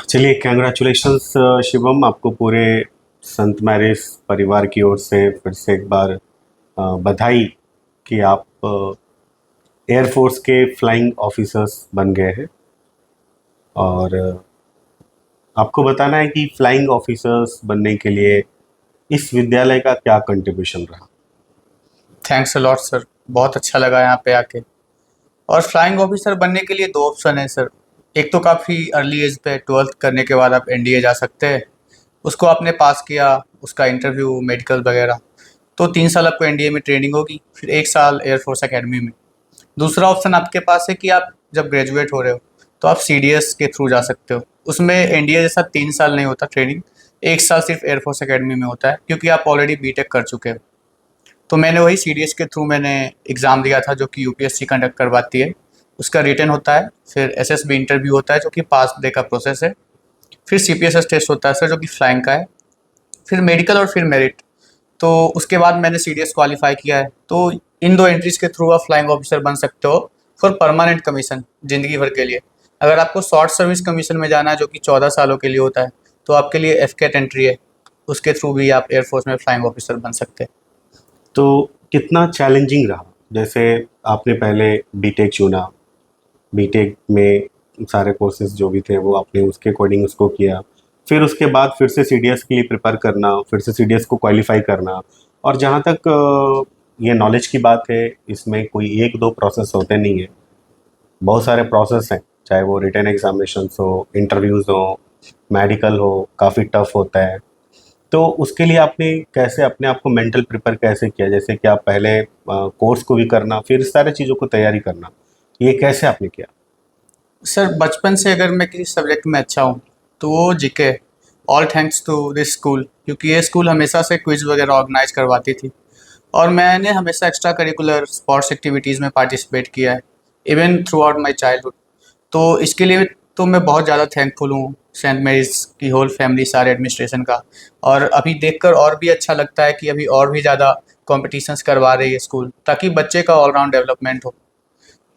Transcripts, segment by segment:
चलिए, कंग्रेचुलेशंस शिवम, आपको पूरे संत मैरिज परिवार की ओर से फिर से एक बार बधाई कि आप एयरफोर्स के फ्लाइंग ऑफिसर्स बन गए हैं। और आपको बताना है कि फ्लाइंग ऑफिसर्स बनने के लिए इस विद्यालय का क्या कंट्रीब्यूशन रहा। Thanks a lot sir. बहुत अच्छा लगा यहाँ पे आके। और फ्लाइंग ऑफिसर बनने के लिए दो ऑप्शन है सर। एक तो काफ़ी अर्ली एज पे 12th करने के बाद आप एनडीए जा सकते हैं। उसको आपने पास किया, उसका इंटरव्यू मेडिकल वगैरह, तो 3 साल आपको एनडीए में ट्रेनिंग होगी, फिर 1 साल एयरफोर्स एकेडमी में। दूसरा ऑप्शन आपके पास है कि आप जब ग्रेजुएट हो रहे हो तो आप सीडीएस के थ्रू जा सकते हो। उसमें एनडीए जैसा 3 साल नहीं होता ट्रेनिंग, 1 साल सिर्फ एयरफोर्स एकेडमी में होता है, क्योंकि आप ऑलरेडी बीटेक कर चुके हो। तो मैंने वही सीडीएस के थ्रू मैंने एग्ज़ाम दिया था, जो कि यूपीएससी कंडक्ट करवाती है। उसका रिटन होता है, फिर एसएसबी इंटरव्यू होता है जो कि पास डे का प्रोसेस है, फिर सीपीएसएस टेस्ट होता है सर जो कि फ्लाइंग का है, फिर मेडिकल और फिर मेरिट। तो उसके बाद मैंने सीडीएस क्वालिफाई किया है, तो इन दो एंट्रीज के थ्रू आप फ्लाइंग ऑफिसर बन सकते हो फॉर परमानेंट कमीशन, ज़िंदगी भर के लिए। अगर आपको शॉर्ट सर्विस कमीशन में जाना है जो कि 14 सालों के लिए होता है, तो आपके लिए एफकेट एंट्री है, उसके थ्रू भी आप एयरफोर्स में फ्लाइंग ऑफिसर बन सकते हैं। तो कितना चैलेंजिंग रहा? जैसे आपने पहले बीटेक चुना, बीटेक में सारे कोर्सेज जो भी थे वो आपने उसके अकॉर्डिंग उसको किया, फिर उसके बाद फिर से सीडीएस के लिए प्रिपेयर करना, फिर से सीडीएस को क्वालिफाई करना। और जहाँ तक ये नॉलेज की बात है, इसमें कोई एक दो प्रोसेस होते नहीं है, बहुत सारे प्रोसेस हैं। चाहे वो रिटन एग्जामिनेशन हो, इंटरव्यूज़ हो, मेडिकल हो, काफ़ी टफ होता है। तो उसके लिए आपने कैसे अपने आप को मेंटल प्रिपेयर कैसे किया? जैसे कि आप पहले कोर्स को भी करना, फिर इस सारी चीज़ों को तैयारी करना, ये कैसे आपने किया? सर बचपन से अगर मैं किसी सब्जेक्ट में अच्छा हूँ तो वो GK. All thanks to this school, क्योंकि ये स्कूल हमेशा से क्विज वगैरह ऑर्गेनाइज करवाती थी, और मैंने हमेशा एक्स्ट्रा करिकुलर स्पोर्ट्स एक्टिविटीज़ में पार्टिसिपेट किया है, even through out my childhood. तो इसके लिए तो मैं बहुत ज़्यादा थैंकफुल हूँ सेंट मेरीज की होल फैमिली, सारे एडमिनिस्ट्रेशन का। और अभी देखकर और भी अच्छा लगता है कि अभी और भी ज़्यादा कॉम्पिटिशन्स करवा रही है स्कूल, ताकि बच्चे का ऑलराउंड डेवलपमेंट हो।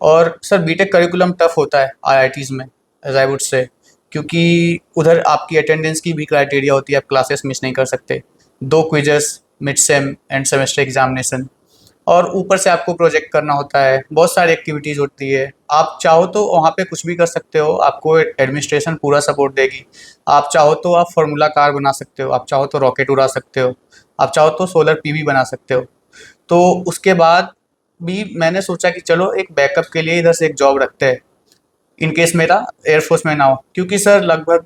और सर बीटेक करिकुलम टफ होता है आईआईटीज़ में, एज आई वुड से, क्योंकि उधर आपकी अटेंडेंस की भी क्राइटेरिया होती है, आप क्लासेस मिस नहीं कर सकते। 2 quizzes, mid sem end semester examination, और ऊपर से आपको प्रोजेक्ट करना होता है, बहुत सारी एक्टिविटीज़ होती है। आप चाहो तो वहाँ पे कुछ भी कर सकते हो, आपको एडमिनिस्ट्रेशन पूरा सपोर्ट देगी। आप चाहो तो आप फार्मूला कार बना सकते हो, आप चाहो तो रॉकेट उड़ा सकते हो, आप चाहो तो सोलर पीवी बना सकते हो। तो उसके बाद भी मैंने सोचा कि चलो एक बैकअप के लिए इधर से एक जॉब रखते हैं, इन केस मेरा एयरफोर्स में ना हो, क्योंकि सर लगभग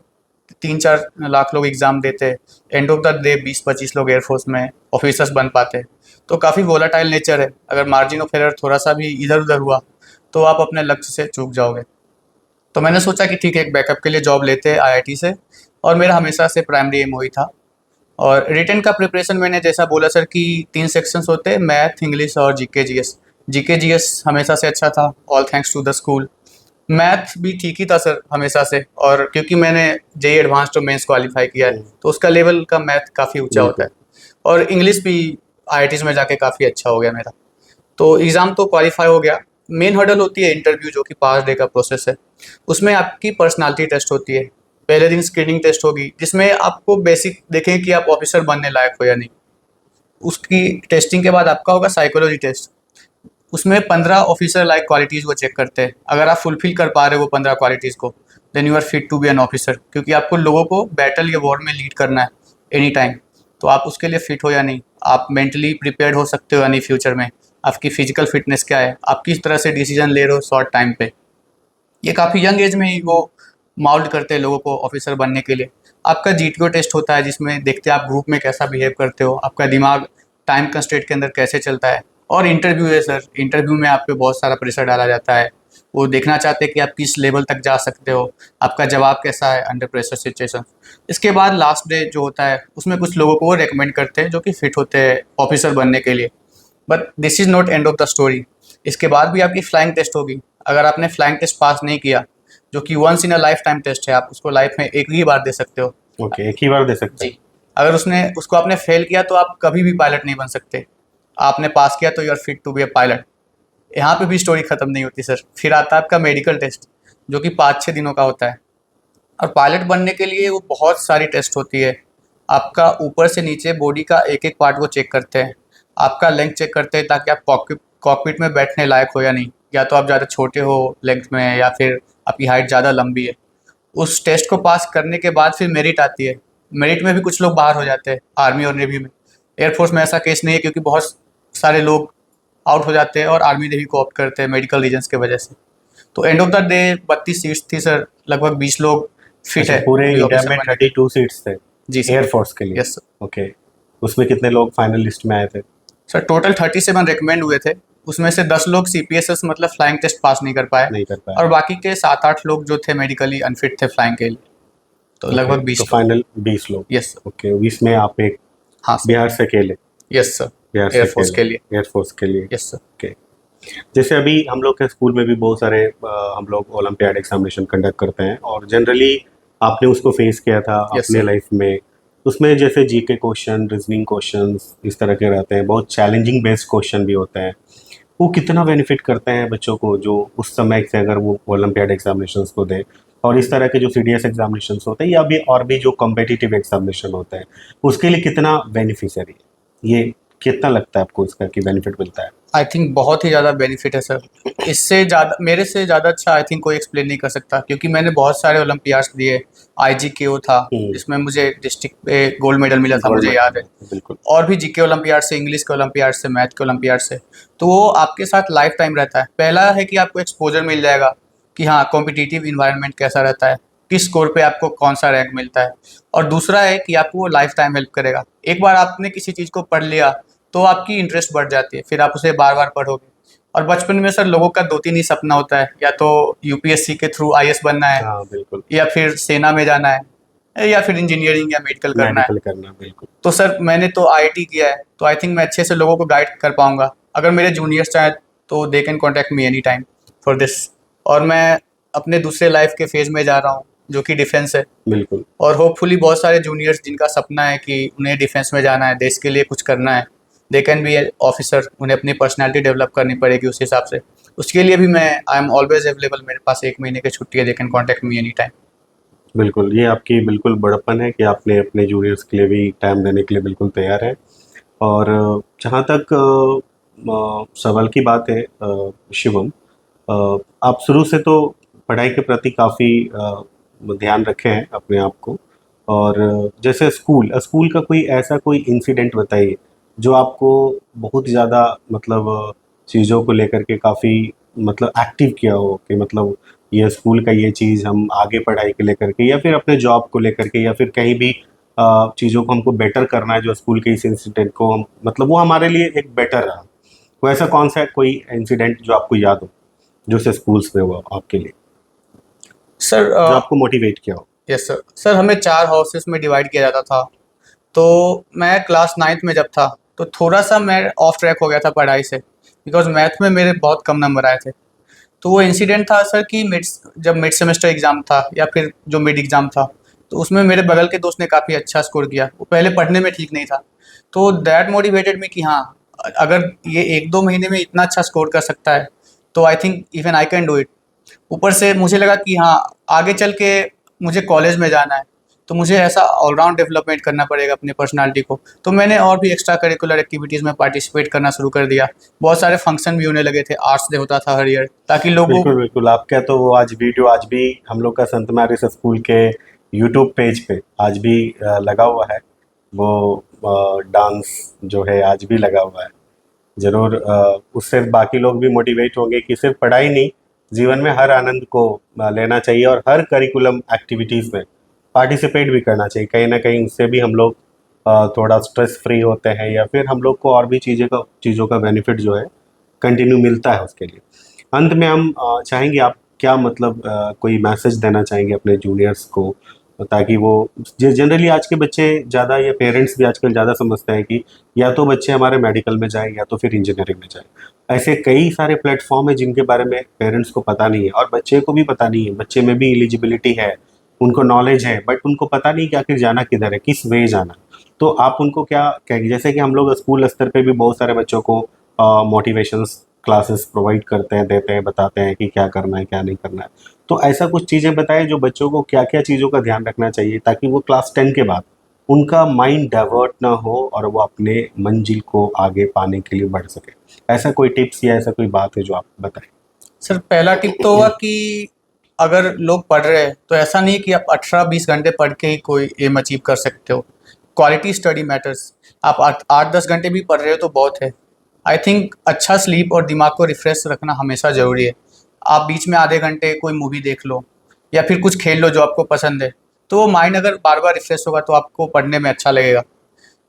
3-4 लाख लोग एग्ज़ाम देते हैं, एंड ऑफ द डे 20-25 लोग एयरफोर्स में ऑफिसर्स बन पाते हैं। तो काफ़ी वोलाटाइल नेचर है, अगर मार्जिन ऑफ एरर थोड़ा सा भी इधर उधर हुआ तो आप अपने लक्ष्य से चूक जाओगे। तो मैंने सोचा कि ठीक है, एक बैकअप के लिए जॉब लेते हैं आईआईटी से, और मेरा हमेशा से प्राइमरी एम वही था। और रिटन का प्रिपरेशन मैंने जैसा बोला सर कि 3 सेक्शंस होते हैं, मैथ, इंग्लिश और जीके जीएस। जीके जीएस हमेशा से अच्छा था, all thanks to the school. Math भी ठीक ही था सर हमेशा से, और क्योंकि मैंने जेई एडवांस्ड और मेंस क्वालिफाई किया है, तो उसका लेवल का मैथ काफ़ी ऊंचा होता बिल्कुल। है। और इंग्लिश भी आईआईटीज़ में जाके काफ़ी अच्छा हो गया मेरा। तो एग्ज़ाम तो क्वालिफाई हो गया। मेन हर्डल होती है इंटरव्यू, जो कि 5 डे का प्रोसेस है। उसमें आपकी पर्सनालिटी टेस्ट होती है। पहले दिन स्क्रीनिंग टेस्ट होगी, जिसमें आपको बेसिक देखें कि आप ऑफिसर बनने लायक हो या नहीं। उसकी टेस्टिंग के बाद आपका होगा साइकोलॉजी टेस्ट। उसमें 15 ऑफिसर लाइक क्वालिटीज़ वो चेक करते हैं। अगर आप फुलफिल कर पा रहे हो वो 15 क्वालिटीज़ को, then you are fit to be an officer, क्योंकि आपको लोगों को बैटल या वॉर में लीड करना है एनी टाइम। तो आप उसके लिए फिट हो या नहीं, आप मेंटली प्रिपेयर्ड हो सकते हो या नहीं फ्यूचर में, आपकी फिजिकल फिटनेस क्या है, आप किस तरह से डिसीजन ले रहे हो शॉर्ट टाइम पे। ये काफ़ी यंग एज में ही वो माउल्ड करते हैं लोगों को ऑफिसर बनने के लिए। आपका जीटीओ टेस्ट होता है, जिसमें देखते हैं आप ग्रुप में कैसा बिहेव करते हो, आपका दिमाग टाइम कंस्ट्रेंट के अंदर कैसे चलता है। और इंटरव्यू है सर, इंटरव्यू में आप पे बहुत सारा प्रेशर डाला जाता है। वो देखना चाहते हैं कि आप किस लेवल तक जा सकते हो, आपका जवाब कैसा है अंडर प्रेशर सिचुएशन। इसके बाद लास्ट डे जो होता है, उसमें कुछ लोगों को वो रेकमेंड करते हैं जो कि फिट होते हैं ऑफिसर बनने के लिए। But this is not end of the story. इसके बाद भी आपकी फ्लाइंग टेस्ट होगी। अगर आपने फ्लाइंग टेस्ट पास नहीं किया, जो कि once in a lifetime test है, आप उसको लाइफ में एक ही बार दे सकते हो। ओके, एक ही बार दे सकते हैं। जी। अगर उसने उसको आपने फेल किया तो आप कभी भी पायलट नहीं बन सकते। आपने पास किया तो you are fit to be a pilot. यहाँ पे भी स्टोरी खत्म नहीं होती सर, फिर आता है आपका मेडिकल टेस्ट, जो कि 5-6 दिनों का होता है। और पायलट बनने के लिए वो बहुत सारी टेस्ट होती है। आपका ऊपर से नीचे बॉडी का एक एक पार्ट वो चेक करते हैं। आपका लेंथ चेक करते हैं ताकि आप कॉकपिट में बैठने लायक हो या नहीं, या तो आप ज़्यादा छोटे हो लेंथ में, या फिर आपकी हाइट ज़्यादा लंबी है। उस टेस्ट को पास करने के बाद फिर मेरिट आती है। मेरिट में भी कुछ लोग बाहर हो जाते हैं, आर्मी और नेवी में। एयरफोर्स में ऐसा केस नहीं है, क्योंकि बहुत सारे लोग आउट हो जाते हैं और आर्मी नेवी को ऑप्ट करते हैं मेडिकल रीजंस की वजह से। तो end of the day 32 seats थी सर, लगभग 20 लोग फिट अच्छा, है पूरे पूरी इंडिया ऑफिसर में बनने के लिए। 32 सीट्स थे जी सर। एयरफोर्स के लिए? Yes sir. ओके, उसमें कितने लोग फाइनल लिस्ट में आए थे? सर टोटल 37 रिकमेंड हुए थे। उसमें से 10 लोग सीपीएसएस मतलब फ्लाइंग टेस्ट पास नहीं कर पाए, नहीं कर पाया? और बाकी के 7-8 लोग जो थे मेडिकली अनफिट थे फ्लाइंग के लिए। तो ओके, लगभग तो 20 लोग। फाइनल 20 लोग। Yes sir. ओके, 20 में आप एक हाँ सर। बिहार से अकेले? Yes sir. बिहार से एयरफोर्स अकेले के लिए। एयरफोर्स के लिए? Yes sir. ओके। जैसे अभी हम लोग के स्कूल में भी बहुत सारे हम लोग ओलंपियाड एग्जामिनेशन कंडक्ट करते हैं, और जनरली आपने उसको फेस किया था यस अपने सर। लाइफ में। उसमें जैसे जीके क्वेश्चन, रीजनिंग क्वेश्चंस इस तरह के रहते हैं, बहुत चैलेंजिंग बेस्ड क्वेश्चन भी होते हैं। वो कितना बेनिफिट करते हैं बच्चों को, जो उस समय से अगर वो ओलंपियाड एग्जामिनेशंस को दें, और इस तरह के जो सीडीएस एग्जामिनेशंस होते हैं या भी और भी जो कॉम्पिटिटिव एग्जामिनेशन होते हैं, उसके लिए कितना बेनिफिशियरी है ये? कितना लगता है आपको इसका कि बेनिफिट मिलता है? आई थिंक बहुत ही ज़्यादा बेनिफिट है सर। इससे ज़्यादा, मेरे से ज़्यादा अच्छा आई थिंक कोई एक्सप्लेन नहीं कर सकता, क्योंकि मैंने बहुत सारे ओलंपियाड्स दिए। आईजीकेओ था जिसमें मुझे डिस्ट्रिक्ट पे गोल्ड मेडल मिला था, मुझे याद है। गवर्नमेंट, बिल्कुल। और भी जीके ओलंपियाड से, इंग्लिश के ओलंपियाड से, मैथ के ओलंपियाड से। तो वो आपके साथ लाइफ टाइम रहता है। पहला है कि आपको एक्सपोजर मिल जाएगा कि हाँ, कॉम्पिटिटिव इन्वायरमेंट कैसा रहता है, किस स्कोर पे आपको कौन सा रैंक मिलता है। और दूसरा है कि आपको वो लाइफ टाइम हेल्प करेगा। एक बार आपने किसी चीज़ को पढ़ लिया तो आपकी इंटरेस्ट बढ़ जाती है, फिर आप उसे बार बार पढ़ोगे। और बचपन में सर लोगों का 2-3 ही सपना होता है, या तो यूपीएससी के थ्रू आईएएस बनना है, हाँ, बिल्कुल। या फिर सेना में जाना है, या फिर इंजीनियरिंग या मेडिकल करना है। मेडिकल करना, बिल्कुल। तो सर मैंने तो आईआईटी किया है, तो आई थिंक मैं अच्छे से लोगों को गाइड कर पाऊंगा। अगर मेरे जूनियर्स चाहें तो they can contact me any time for this. और मैं अपने दूसरे लाइफ के फेज में जा रहा हूँ, जो कि डिफेंस है। बिल्कुल। और होपफुली बहुत सारे जूनियर्स जिनका सपना है कि उन्हें डिफेंस में जाना है, देश के लिए कुछ करना है, दे कैन बी ऑफिसर। उन्हें अपनी पर्सनैलिटी डेवलप करनी पड़ेगी उस हिसाब से। उसके लिए भी मैं आई एम ऑलवेज अवेलेबल। मेरे पास 1 महीने की छुट्टी है, they can contact me any time. बिल्कुल, ये आपकी बिल्कुल बड़प्पन है कि आपने अपने जूनियर्स के लिए भी टाइम देने के लिए बिल्कुल तैयार हैं। और जहाँ तक सवाल की बात है, शिवम, आप शुरू से तो पढ़ाई के प्रति काफ़ी ध्यान रखे हैं अपने आप को। और जैसे स्कूल का कोई ऐसा कोई इंसिडेंट बताइए जो आपको बहुत ज़्यादा मतलब चीज़ों को लेकर के काफ़ी मतलब एक्टिव किया हो, कि मतलब ये स्कूल का ये चीज़ हम आगे पढ़ाई को लेकर के या फिर अपने जॉब को लेकर के या फिर कहीं भी चीज़ों को हमको बेटर करना है, जो स्कूल के इस इंसिडेंट को हम मतलब वो हमारे लिए एक बेटर रहा। तो ऐसा कौन सा कोई इंसिडेंट जो आपको याद हो, जो से स्कूल्स में हुआ आपके लिए, सर जो आपको मोटिवेट किया हो? Yes sir. सर हमें 4 हाउसेस में डिवाइड किया जाता था। तो मैं क्लास 9th में जब था, तो थोड़ा सा मैं ऑफ ट्रैक हो गया था पढ़ाई से, बिकॉज मैथ में मेरे बहुत कम नंबर आए थे। तो वो इंसिडेंट था सर कि जब मिड सेमेस्टर एग्ज़ाम था, या फिर जो मिड एग्ज़ाम था, तो उसमें मेरे बगल के दोस्त ने काफ़ी अच्छा स्कोर किया। वो पहले पढ़ने में ठीक नहीं था, तो दैट मोटिवेटेड मी कि हाँ, अगर ये 1-2 महीने में इतना अच्छा स्कोर कर सकता है, तो I think even I can do it. ऊपर से मुझे लगा कि हाँ, आगे चल के मुझे कॉलेज में जाना है, तो मुझे ऐसा ऑलराउंड डेवलपमेंट करना पड़ेगा अपनी पर्सनालिटी को। तो मैंने और भी एक्स्ट्रा करिकुलर एक्टिविटीज़ में पार्टिसिपेट करना शुरू कर दिया। बहुत सारे फंक्शन भी होने लगे थे, आर्ट्स डे होता था हर ईयर, ताकि लोगों। बिल्कुल, बिल्कुल। आपका तो वो आज वीडियो आज भी हम लोग का संत मैरिज स्कूल के यूट्यूब पेज पे आज भी लगा हुआ है। वो डांस जो है आज भी लगा हुआ है। ज़रूर उससे बाकी लोग भी मोटिवेट होंगे कि सिर्फ पढ़ाई नहीं, जीवन में हर आनंद को लेना चाहिए और हर करिकुलम एक्टिविटीज़ में पार्टिसिपेट भी करना चाहिए। कहीं ना कहीं उससे भी हम लोग थोड़ा स्ट्रेस फ्री होते हैं, या फिर हम लोग को और भी चीज़ों का बेनिफिट जो है कंटिन्यू मिलता है उसके लिए। अंत में हम चाहेंगे, आप क्या मतलब कोई मैसेज देना चाहेंगे अपने जूनियर्स को, ताकि वो जनरली आज के बच्चे ज़्यादा या पेरेंट्स भी आजकल ज़्यादा समझते हैं कि या तो बच्चे हमारे मेडिकल में जाएं या तो फिर इंजीनियरिंग में जाएं। ऐसे कई सारे प्लेटफॉर्म है जिनके बारे में पेरेंट्स को पता नहीं है और बच्चे को भी पता नहीं है। बच्चे में भी एलिजिबिलिटी है, उनको नॉलेज है, बट उनको पता नहीं कि आखिर जाना किधर है, किस वे जाना है। तो आप उनको क्या कहेंगे? जैसे कि हम लोग स्कूल स्तर पे भी बहुत सारे बच्चों को मोटिवेशंस क्लासेस प्रोवाइड करते हैं, देते हैं, बताते हैं कि क्या करना है क्या नहीं करना है। तो ऐसा कुछ चीज़ें बताएं जो बच्चों को क्या क्या चीज़ों का ध्यान रखना चाहिए ताकि वो क्लास 10 के बाद उनका माइंड डाइवर्ट ना हो और वो अपने मंजिल को आगे पाने के लिए बढ़ सके। ऐसा कोई टिप्स या ऐसा कोई बात है जो आप बताएं? सर पहला टिप तो होगा कि अगर लोग पढ़ रहे हैं तो ऐसा नहीं है कि आप 18-20 घंटे पढ़ के ही कोई एम अचीव कर सकते हो। Quality study matters. आप 8-10 घंटे भी पढ़ रहे हो तो बहुत है। आई थिंक अच्छा स्लीप और दिमाग को रिफ्रेश रखना हमेशा ज़रूरी है। आप बीच में आधे घंटे कोई मूवी देख लो या फिर कुछ खेल लो जो आपको पसंद है, तो वो माइंड अगर बार बार रिफ्रेश होगा तो आपको पढ़ने में अच्छा लगेगा।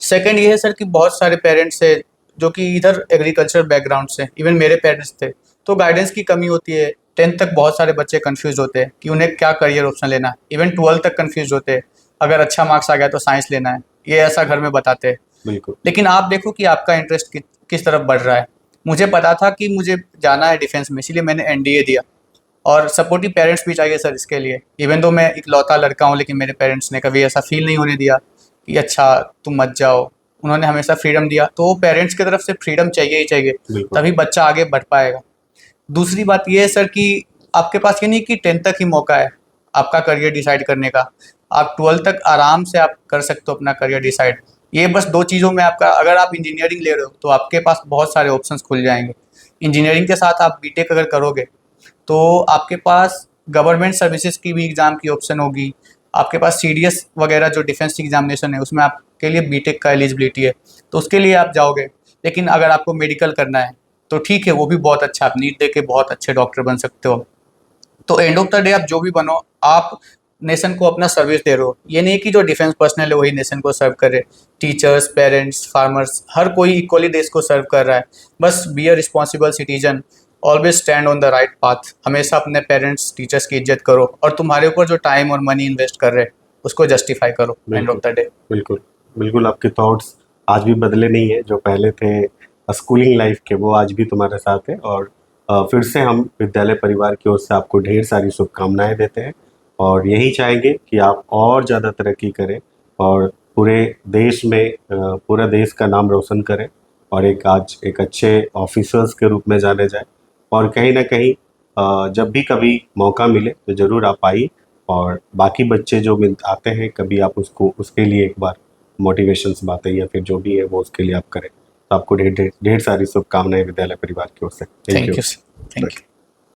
सेकंड ये है सर कि बहुत सारे पेरेंट्स हैं जो कि इधर एग्रीकल्चर बैकग्राउंड से, इवन मेरे पेरेंट्स थे, तो गाइडेंस की कमी होती है। 10th तक बहुत सारे बच्चे कंफ्यूज होते हैं कि उन्हें क्या करियर ऑप्शन लेना है। इवन 12th तक कंफ्यूज होते हैं, अगर अच्छा मार्क्स आ गया तो साइंस लेना है, ये ऐसा घर में बताते हैं। बिल्कुल। लेकिन आप देखो कि आपका इंटरेस्ट किस तरफ बढ़ रहा है। मुझे पता था कि मुझे जाना है डिफेंस में, इसीलिए मैंने एनडीए दिया। और सपोर्टिव पेरेंट्स भी चाहिए सर इसके लिए। इवन दो मैं इकलौता लड़का हूँ, लेकिन मेरे पेरेंट्स ने कभी ऐसा फील नहीं होने दिया कि अच्छा तुम मत जाओ। उन्होंने हमेशा फ्रीडम दिया, तो पेरेंट्स की तरफ से फ्रीडम चाहिए ही चाहिए, बिल्कुल। तभी बच्चा आगे बढ़ पाएगा। दूसरी बात ये है सर कि आपके पास ये नहीं कि 10th तक ही मौका है आपका करियर डिसाइड करने का। आप 12th तक आराम से आप कर सकते हो अपना करियर डिसाइड। ये बस दो चीज़ों में आपका, अगर आप इंजीनियरिंग ले रहे हो तो आपके पास बहुत सारे ऑप्शंस खुल जाएंगे। इंजीनियरिंग के साथ आप बीटेक अगर करोगे तो आपके पास गवर्नमेंट सर्विसेज की भी एग्ज़ाम की ऑप्शन होगी। आपके पास सीडीएस वगैरह जो डिफेंस एग्जामिनेशन है उसमें आपके लिए बीटेक का एलिजिबिलिटी है, तो उसके लिए आप जाओगे। लेकिन अगर आपको मेडिकल करना है तो ठीक है, वो भी बहुत अच्छा, आप नीट दे के बहुत अच्छे डॉक्टर बन सकते हो। तो एंड ऑफ द डे आप जो भी बनो, आप नेशन को अपना सर्विस दे रहे हो। ये नहीं कि जो डिफेंस पर्सनल है वही नेशन को सर्व करे। टीचर्स, पेरेंट्स, फार्मर्स, हर कोई इक्वली देश को सर्व कर रहा है। बस be a responsible citizen, always stand on the right path. हमेशा अपने पेरेंट्स, टीचर्स की इज्जत करो, और तुम्हारे ऊपर जो टाइम और मनी इन्वेस्ट कर रहे हैं उसको जस्टिफाई करो एंड ऑफ बिल्कुल। The day. बिल्कुल। बिल्कुल आपके थॉट्स आज भी बदले नहीं है, जो पहले थे स्कूलिंग लाइफ के वो आज भी तुम्हारे साथ है। और फिर से हम विद्यालय परिवार की ओर से आपको ढेर सारी शुभकामनाएं देते हैं और यही चाहेंगे कि आप और ज़्यादा तरक्की करें और पूरे देश में पूरा देश का नाम रोशन करें और आज एक अच्छे ऑफिसर्स के रूप में जाने जाए। और कहीं ना कहीं जब भी कभी मौका मिले तो ज़रूर आप आइए और बाकी बच्चे जो आते हैं कभी आप उसको उसके लिए एक बार मोटिवेशंस बातें या फिर जो भी है वो उसके लिए आप करें। तो आपको ढेर ढेर ढेर सारी शुभकामनाएं विद्यालय परिवार की ओर से। Thank thank you. You sir, thank you.